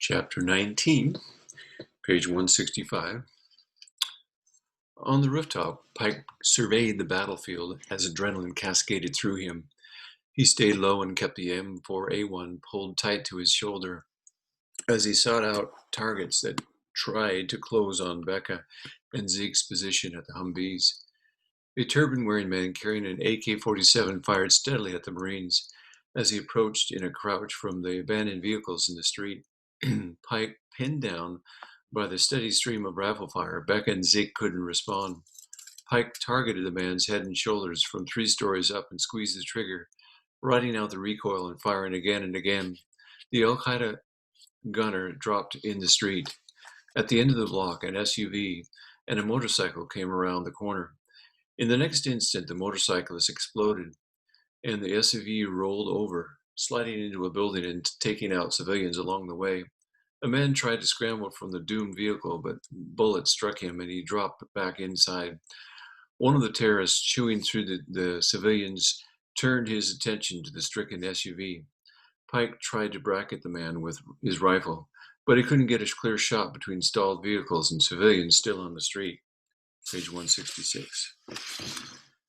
Chapter 19, page 165. On the rooftop, Pike surveyed the battlefield as adrenaline cascaded through him. He stayed low and kept the M4A1 pulled tight to his shoulder as he sought out targets that tried to close on Becca and Zeke's position at the Humvees. A turban-wearing man carrying an AK-47 fired steadily at the Marines as he approached in a crouch from the abandoned vehicles in the street. Pike, pinned down by the steady stream of rifle fire, Becca and Zeke couldn't respond. Pike targeted the man's head and shoulders from 3 stories up and squeezed the trigger, riding out the recoil and firing again and again. The Al-Qaeda gunner dropped in the street. At the end of the block, an SUV and a motorcycle came around the corner. In the next instant, the motorcyclist exploded, and the SUV rolled over, sliding into a building and taking out civilians along the way. A man tried to scramble from the doomed vehicle, but bullets struck him and he dropped back inside. One of the terrorists, chewing through the civilians, turned his attention to the stricken SUV. Pike tried to bracket the man with his rifle, but he couldn't get a clear shot between stalled vehicles and civilians still on the street. Page 166.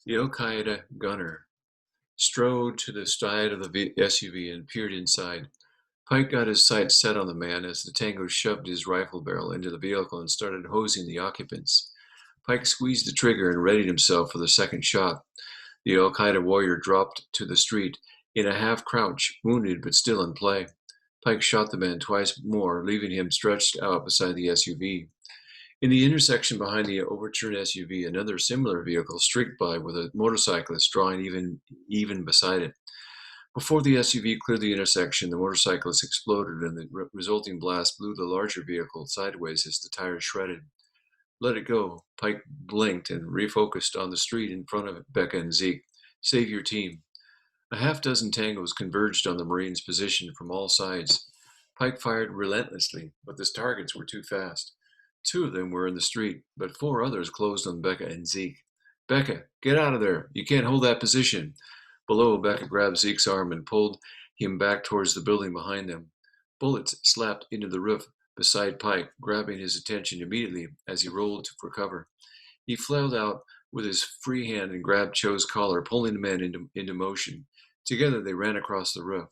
The Al-Qaeda gunner strode to the side of the SUV and peered inside. Pike got his sights set on the man as the Tango shoved his rifle barrel into the vehicle and started hosing the occupants. Pike squeezed the trigger and readied himself for the second shot. The Al-Qaeda warrior dropped to the street in a half-crouch, wounded but still in play. Pike shot the man twice more, leaving him stretched out beside the SUV. In the intersection behind the overturned SUV, another similar vehicle streaked by with a motorcyclist drawing even beside it. Before the SUV cleared the intersection, the motorcyclist exploded and the resulting blast blew the larger vehicle sideways as the tires shredded. Let it go. Pike blinked and refocused on the street in front of Becca and Zeke. Save your team. A half-dozen Tangos converged on the Marines' position from all sides. Pike fired relentlessly, but the targets were too fast. 2 of them were in the street, but 4 others closed on Becca and Zeke. Becca, get out of there. You can't hold that position. Below, Becca grabbed Zeke's arm and pulled him back towards the building behind them. Bullets slapped into the roof beside Pike, grabbing his attention immediately as he rolled for cover. He flailed out with his free hand and grabbed Cho's collar, pulling the man into motion. Together, they ran across the roof.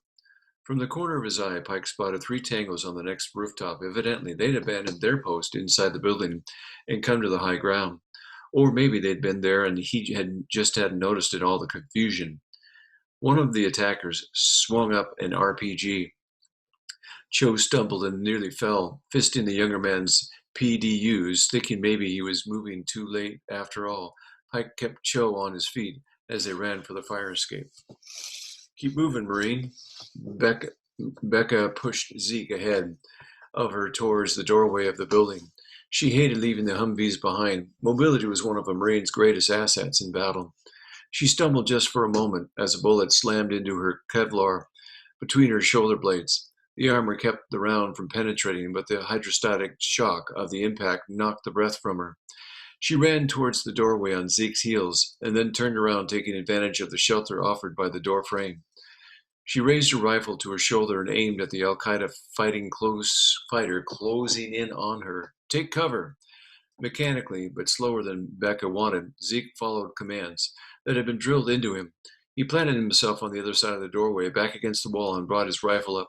From the corner of his eye, Pike spotted 3 Tangos on the next rooftop. Evidently, they'd abandoned their post inside the building and come to the high ground. Or maybe they'd been there and he hadn't noticed it all, the confusion. One of the attackers swung up an RPG. Cho stumbled and nearly fell, fisting the younger man's PDUs, thinking maybe he was moving too late after all. Pike kept Cho on his feet as they ran for the fire escape. Keep moving, Marine. Becca pushed Zeke ahead of her towards the doorway of the building. She hated leaving the Humvees behind. Mobility was one of a Marine's greatest assets in battle. She stumbled just for a moment as a bullet slammed into her Kevlar between her shoulder blades. The armor kept the round from penetrating, but the hydrostatic shock of the impact knocked the breath from her. She ran towards the doorway on Zeke's heels and then turned around, taking advantage of the shelter offered by the door frame. She raised her rifle to her shoulder and aimed at the Al-Qaeda fighter closing in on her. Take cover! Mechanically, but slower than Becca wanted, Zeke followed commands that had been drilled into him. He planted himself on the other side of the doorway, back against the wall, and brought his rifle up.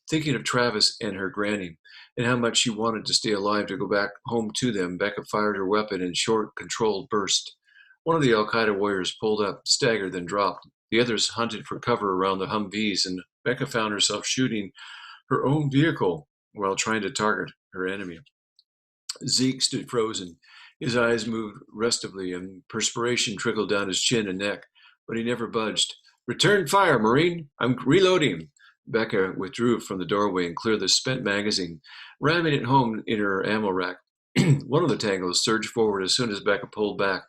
Thinking of Travis and her granny, and how much she wanted to stay alive to go back home to them, Becca fired her weapon in short, controlled bursts. One of the Al-Qaeda warriors pulled up, staggered, then dropped. The others hunted for cover around the Humvees, and Becca found herself shooting her own vehicle while trying to target her enemy. Zeke stood frozen. His eyes moved restively, and perspiration trickled down his chin and neck, but he never budged. Return fire, Marine! I'm reloading! Becca withdrew from the doorway and cleared the spent magazine, ramming it home in her ammo rack. One of the Tangos surged forward as soon as Becca pulled back.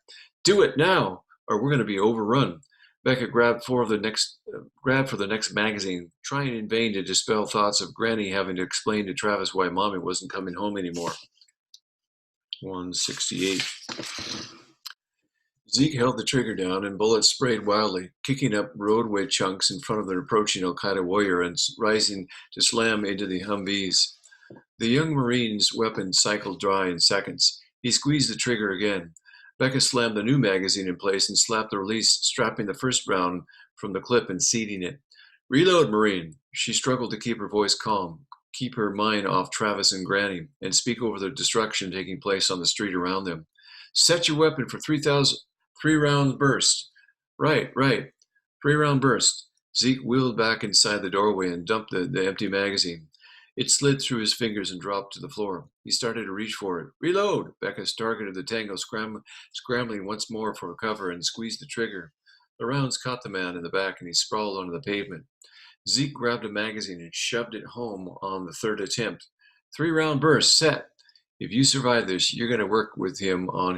Do it now, or we're going to be overrun. Becca grabbed for the next magazine, trying in vain to dispel thoughts of Granny having to explain to Travis why Mommy wasn't coming home anymore. 168. Zeke held the trigger down, and bullets sprayed wildly, kicking up roadway chunks in front of the approaching Al-Qaeda warrior and rising to slam into the Humvees. The young Marine's weapon cycled dry in seconds. He squeezed the trigger again. Becca slammed the new magazine in place and slapped the release, strapping the first round from the clip and seating it. Reload, Marine. She struggled to keep her voice calm, keep her mind off Travis and Granny, and speak over the destruction taking place on the street around them. Set your weapon for 3,000, 3 round burst. Right, right. 3 round burst. Zeke wheeled back inside the doorway and dumped the empty magazine. It slid through his fingers and dropped to the floor. He started to reach for it. Reload! Becca targeted the tango, scrambling once more for cover and squeezed the trigger. The rounds caught the man in the back and he sprawled onto the pavement. Zeke grabbed a magazine and shoved it home on the third attempt. 3 round burst, set. If you survive this, you're going to work with him on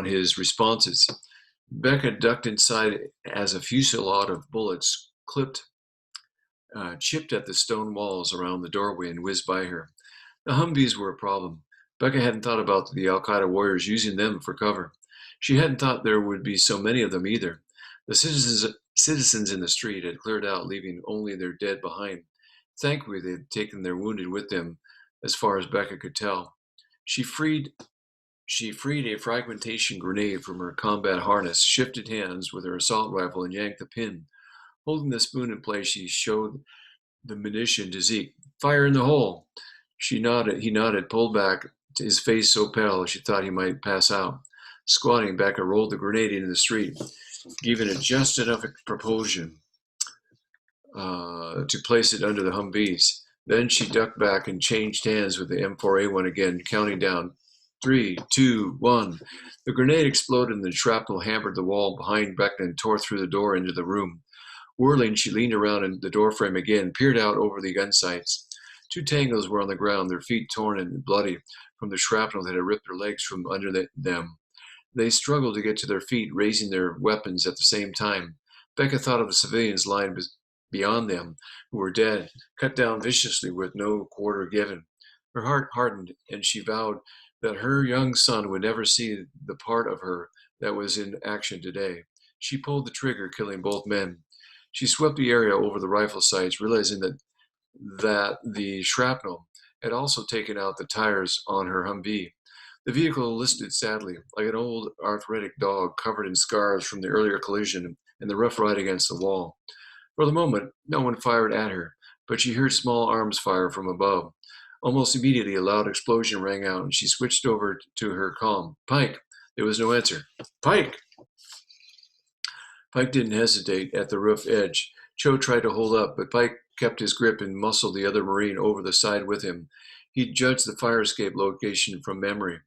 his responses. Becca ducked inside as a fusillade of bullets chipped at the stone walls around the doorway and whizzed by her. The Humvees were a problem. Becca hadn't thought about the Al Qaeda warriors using them for cover. She hadn't thought there would be so many of them either. The citizens in the street had cleared out, leaving only their dead behind. Thankfully, they had taken their wounded with them, as far as Becca could tell. She freed a fragmentation grenade from her combat harness, shifted hands with her assault rifle, and yanked the pin. Holding the spoon in place, she showed the munition to Zeke. Fire in the hole. He nodded, pulled back, his face so pale she thought he might pass out. Squatting, Becca rolled the grenade into the street, giving it just enough propulsion to place it under the Humvees. Then she ducked back and changed hands with the M4A1 again, counting down. 3, 2, 1. The grenade exploded and the shrapnel hammered the wall behind Becca and tore through the door into the room. Whirling, she leaned around in the doorframe again, peered out over the gun sights. 2 tangos were on the ground, their feet torn and bloody from the shrapnel that had ripped their legs from under them. They struggled to get to their feet, raising their weapons at the same time. Becca thought of the civilians lying beyond them, who were dead, cut down viciously with no quarter given. Her heart hardened, and she vowed that her young son would never see the part of her that was in action today. She pulled the trigger, killing both men. She swept the area over the rifle sights, realizing that the shrapnel had also taken out the tires on her Humvee. The vehicle listed sadly, like an old arthritic dog covered in scars from the earlier collision and the rough ride against the wall. For the moment, no one fired at her, but she heard small arms fire from above. Almost immediately, a loud explosion rang out, and she switched over to her comm. Pike! There was no answer. Pike! Pike didn't hesitate at the roof edge. Cho tried to hold up, but Pike kept his grip and muscled the other Marine over the side with him. He judged the fire escape location from memory.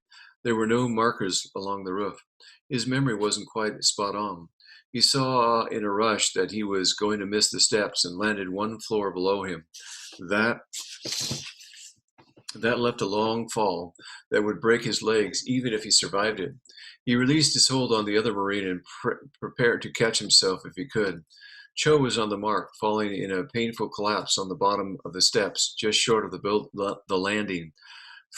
There were no markers along the roof. His memory wasn't quite spot on. He saw in a rush that he was going to miss the steps and landed 1 floor below him. That left a long fall that would break his legs even if he survived it. He released his hold on the other Marine and prepared to catch himself if he could. Cho was on the mark, falling in a painful collapse on the bottom of the steps, just short of the landing.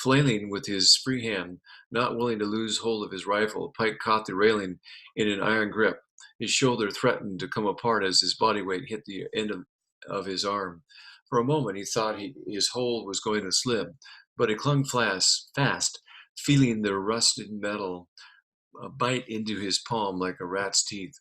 Flailing with his free hand, not willing to lose hold of his rifle, Pike caught the railing in an iron grip. His shoulder threatened to come apart as his body weight hit the end of his arm. For a moment, he thought his hold was going to slip, but it clung fast, feeling the rusted metal bite into his palm like a rat's teeth.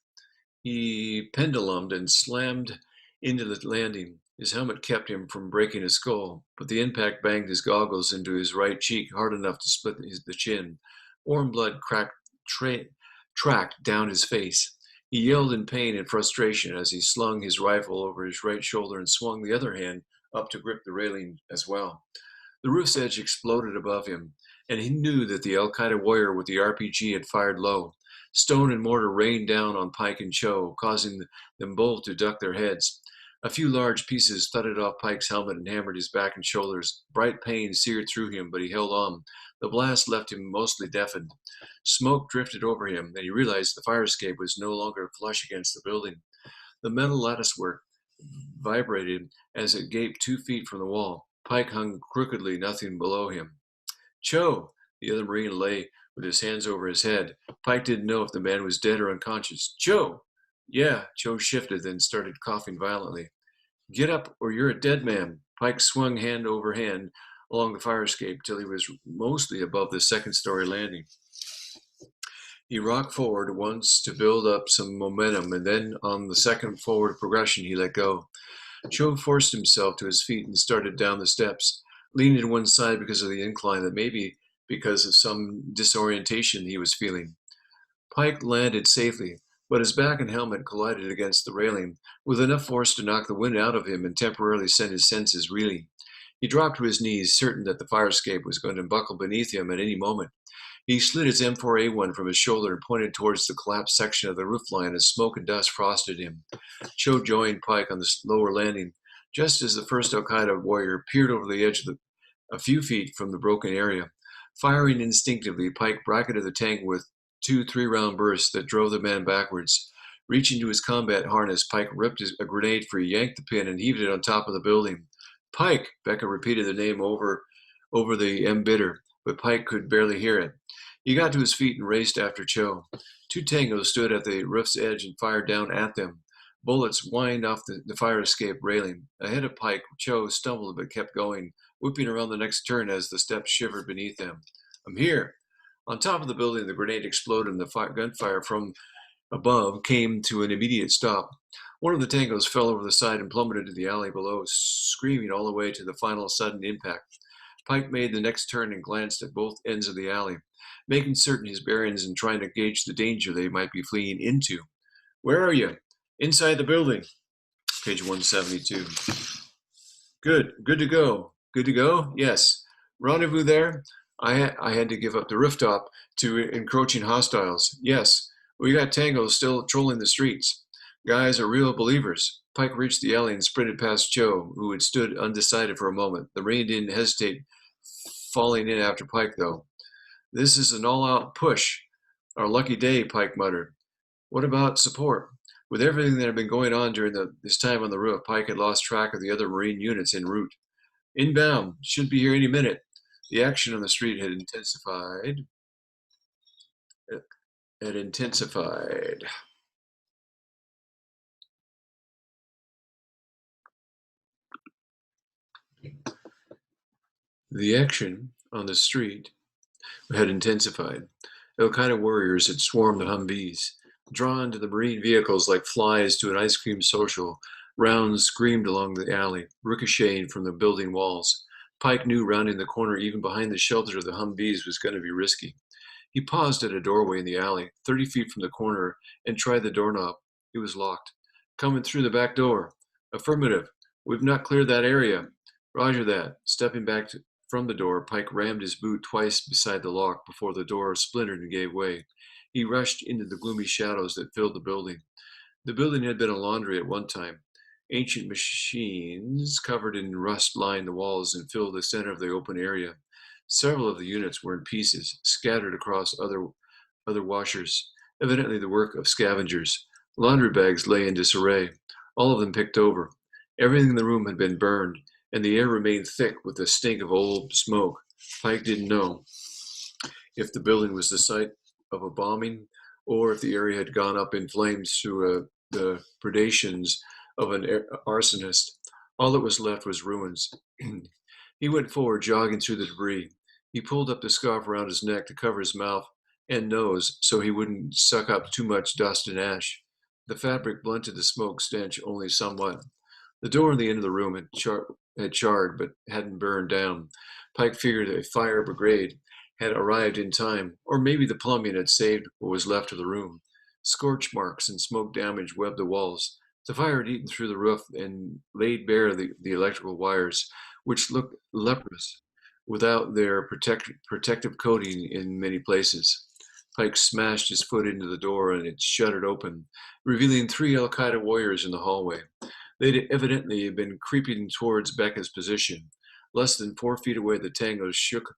He pendulumed and slammed into the landing. His helmet kept him from breaking his skull, but the impact banged his goggles into his right cheek hard enough to split the chin. Warm blood tracked down his face. He yelled in pain and frustration as he slung his rifle over his right shoulder and swung the other hand up to grip the railing as well. The roof's edge exploded above him, and he knew that the Al Qaeda warrior with the RPG had fired low. Stone and mortar rained down on Pike and Cho, causing them both to duck their heads. A few large pieces thudded off Pike's helmet and hammered his back and shoulders. Bright pain seared through him, but he held on. The blast left him mostly deafened. Smoke drifted over him, and he realized the fire escape was no longer flush against the building. The metal latticework vibrated as it gaped 2 feet from the wall. Pike hung crookedly, nothing below him. Cho! The other Marine lay with his hands over his head. Pike didn't know if the man was dead or unconscious. Cho! Yeah, Cho shifted, then started coughing violently. Get up, or you're a dead man. Pike swung hand over hand along the fire escape till he was mostly above the second-story landing. He rocked forward once to build up some momentum, and then on the second forward progression, he let go. Cho forced himself to his feet and started down the steps, leaning to one side because of the incline, that maybe because of some disorientation he was feeling. Pike landed safely, but his back and helmet collided against the railing with enough force to knock the wind out of him and temporarily send his senses reeling. He dropped to his knees, certain that the fire escape was going to buckle beneath him at any moment. He slid his M4A1 from his shoulder and pointed towards the collapsed section of the roofline as smoke and dust frosted him. Cho joined Pike on the lower landing, just as the first Al Qaeda warrior peered over the edge a few feet from the broken area. Firing instinctively, Pike bracketed the tank with 2 3-round bursts that drove the man backwards. Reaching to his combat harness, Pike ripped a grenade free, yanked the pin, and heaved it on top of the building. Pike! Becca repeated the name over the embidder, but Pike could barely hear it. He got to his feet and raced after Cho. 2 tangos stood at the roof's edge and fired down at them. Bullets whined off the fire escape railing. Ahead of Pike, Cho stumbled but kept going, whipping around the next turn as the steps shivered beneath them. I'm here! On top of the building, the grenade exploded and the gunfire from above came to an immediate stop. One of the tangos fell over the side and plummeted into the alley below, screaming all the way to the final sudden impact. Pike made the next turn and glanced at both ends of the alley, making certain his bearings and trying to gauge the danger they might be fleeing into. Where are you? Inside the building. Page 172. Good to go. Good to go? Yes. Rendezvous there? I had to give up the rooftop to encroaching hostiles. Yes. We got tangos still trolling the streets. Guys are real believers. Pike reached the alley and sprinted past Cho, who had stood undecided for a moment. The Marine didn't hesitate, falling in after Pike, though. This is an all-out push. Our lucky day, Pike muttered. What about support? With everything that had been going on during this time on the roof, Pike had lost track of the other Marine units en route. Inbound. Should be here any minute. The action on the street had intensified. The action on the street had intensified. Al Qaeda warriors had swarmed the Humvees, drawn to the Marine vehicles like flies to an ice cream social. Rounds screamed along the alley, ricocheting from the building walls. Pike knew rounding the corner, even behind the shelter of the Humvees, was going to be risky. He paused at a doorway in the alley, 30 feet from the corner, and tried the doorknob. It was locked. Coming through the back door. Affirmative. We've not cleared that area. Roger that. Stepping back from the door, Pike rammed his boot twice beside the lock before the door splintered and gave way. He rushed into the gloomy shadows that filled the building. The building had been a laundry at one time. Ancient machines covered in rust lined the walls and filled the center of the open area. Several of the units were in pieces, scattered across other washers, evidently the work of scavengers. Laundry bags lay in disarray, all of them picked over. Everything in the room had been burned, and the air remained thick with the stink of old smoke. Pike didn't know if the building was the site of a bombing or if the area had gone up in flames through the predations of an arsonist. All that was left was ruins. He went forward, jogging through the debris. He pulled up the scarf around his neck to cover his mouth and nose so he wouldn't suck up too much dust and ash. The fabric blunted the smoke stench only somewhat. The door in the end of the room had charred but hadn't burned down. Pike figured a fire brigade had arrived in time, or maybe the plumbing had saved what was left of the room. Scorch marks and smoke damage webbed the walls. The fire had eaten through the roof and laid bare the electrical wires, which looked leprous without their protective coating in many places. Pike smashed his foot into the door and it shuddered open, revealing 3 Al Qaeda warriors in the hallway. They'd evidently been creeping towards Becca's position. Less than 4 feet away, the tangos shook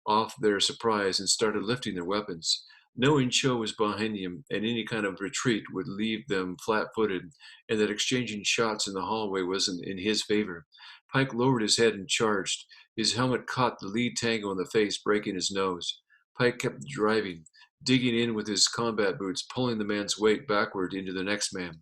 off their surprise and started lifting their weapons. Knowing Cho was behind him and any kind of retreat would leave them flat-footed, and that exchanging shots in the hallway wasn't in his favor, Pike lowered his head and charged. His helmet caught the lead tango in the face, breaking his nose. Pike kept driving, digging in with his combat boots, pulling the man's weight backward into the next man.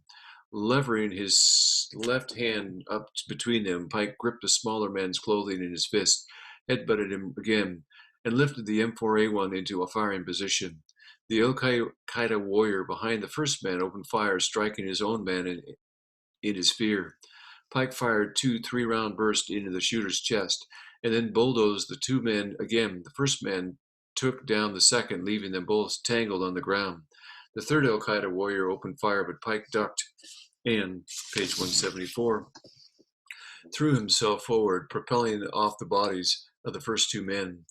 Levering his left hand up between them, Pike gripped the smaller man's clothing in his fist, headbutted him again, and lifted the M4A1 into a firing position. The Al Qaeda warrior behind the first man opened fire, striking his own man in his fear. Pike fired two 3-round bursts into the shooter's chest, and then bulldozed the two men again. The first man took down the second, leaving them both tangled on the ground. The third Al Qaeda warrior opened fire, but Pike ducked and, page 174, threw himself forward, propelling off the bodies of the first two men.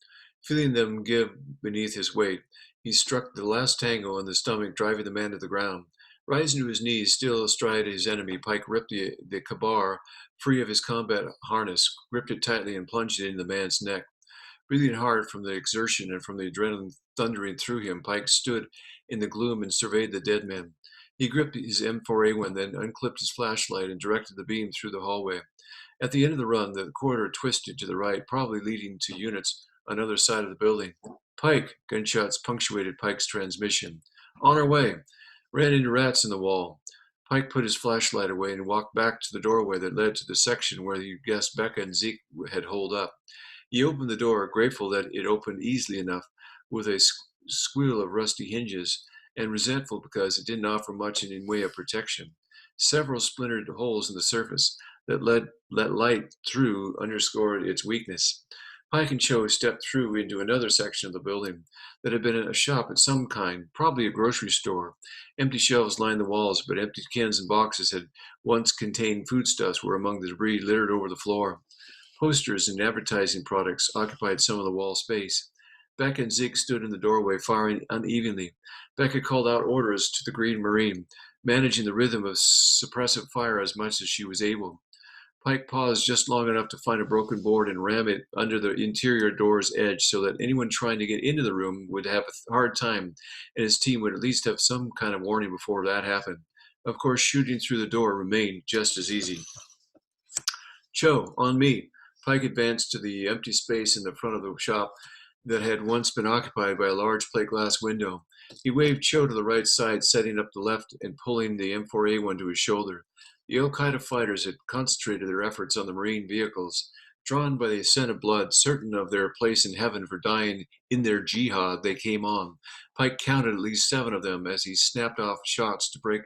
Feeling them give beneath his weight, he struck the last Tango in the stomach, driving the man to the ground. Rising to his knees, still astride his enemy, Pike ripped the Kabar free of his combat harness, gripped it tightly, and plunged it into the man's neck. Breathing hard from the exertion and from the adrenaline thundering through him, Pike stood in the gloom and surveyed the dead men. He gripped his M4A1, then unclipped his flashlight and directed the beam through the hallway. At the end of the run, the corridor twisted to the right, probably leading to units on the other side of the building. Pike! Gunshots punctuated Pike's transmission. On our way! Ran into rats in the wall. Pike put his flashlight away and walked back to the doorway that led to the section where he guessed Becca and Zeke had holed up. He opened the door, grateful that it opened easily enough with a squeal of rusty hinges, and resentful because it didn't offer much in way of protection. Several splintered holes in the surface that let light through underscored its weakness. Pike and Cho stepped through into another section of the building that had been a shop of some kind, probably a grocery store. Empty shelves lined the walls, but empty cans and boxes had once contained foodstuffs were among the debris littered over the floor. Posters and advertising products occupied some of the wall space. Becca and Zeke stood in the doorway, firing unevenly. Becca called out orders to the Green Marine, managing the rhythm of suppressive fire as much as she was able. Pike paused just long enough to find a broken board and ram it under the interior door's edge so that anyone trying to get into the room would have a hard time, and his team would at least have some kind of warning before that happened. Of course, shooting through the door remained just as easy. Cho, on me. Pike advanced to the empty space in the front of the shop that had once been occupied by a large plate glass window. He waved Cho to the right side, setting up the left and pulling the M4A1 to his shoulder. The Al Qaeda fighters had concentrated their efforts on the Marine vehicles. Drawn by the scent of blood, certain of their place in heaven for dying in their jihad, they came on. Pike counted at least 7 of them as he snapped off shots to break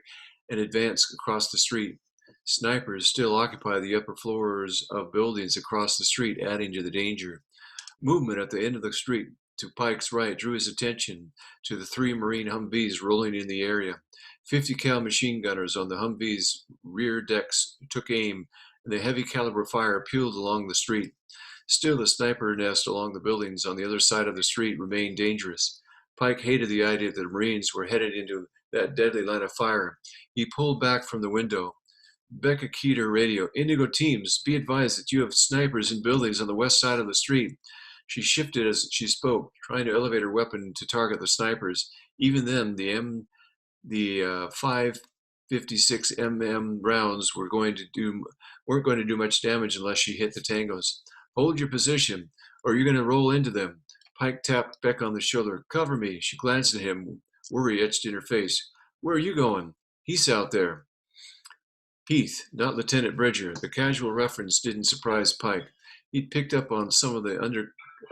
and advance across the street. Snipers still occupy the upper floors of buildings across the street, adding to the danger. Movement at the end of the street to Pike's right drew his attention to the 3 Marine Humvees rolling in the area. 50 cal machine gunners on the Humvees' rear decks took aim, and the heavy caliber fire peeled along the street. Still, the sniper nest along the buildings on the other side of the street remained dangerous. Pike hated the idea that the Marines were headed into that deadly line of fire. He pulled back from the window. Becca keyed her radio. Indigo teams, be advised that you have snipers in buildings on the west side of the street. She shifted as she spoke, trying to elevate her weapon to target the snipers. Even then, the 556 rounds weren't going to do much damage unless she hit the tangos. Hold your position, or you're going to roll into them. Pike tapped Beck on the shoulder. Cover me. She glanced at him, worry etched in her face. Where are you going? He's out there. Heath, not Lieutenant Bridger. The casual reference didn't surprise Pike. He'd picked up on some of the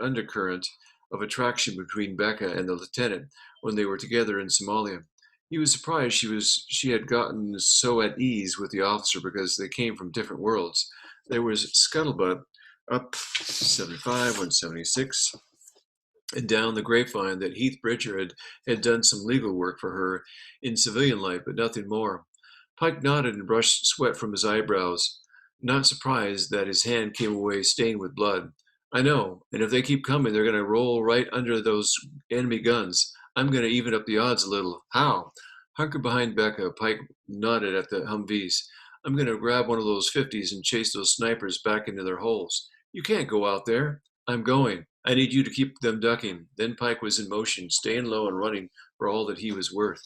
undercurrent of attraction between Becca and the lieutenant when they were together in Somalia. He was surprised she had gotten so at ease with the officer because they came from different worlds. There was scuttlebutt up 75, 176, and down the grapevine that Heath Bridger had done some legal work for her in civilian life, but nothing more. Pike nodded and brushed sweat from his eyebrows, not surprised that his hand came away stained with blood. I know, and if they keep coming, they're going to roll right under those enemy guns. I'm going to even up the odds a little. How? Hunkered behind Becca, Pike nodded at the Humvees. I'm going to grab one of those 50s and chase those snipers back into their holes. You can't go out there. I'm going. I need you to keep them ducking. Then Pike was in motion, staying low and running for all that he was worth.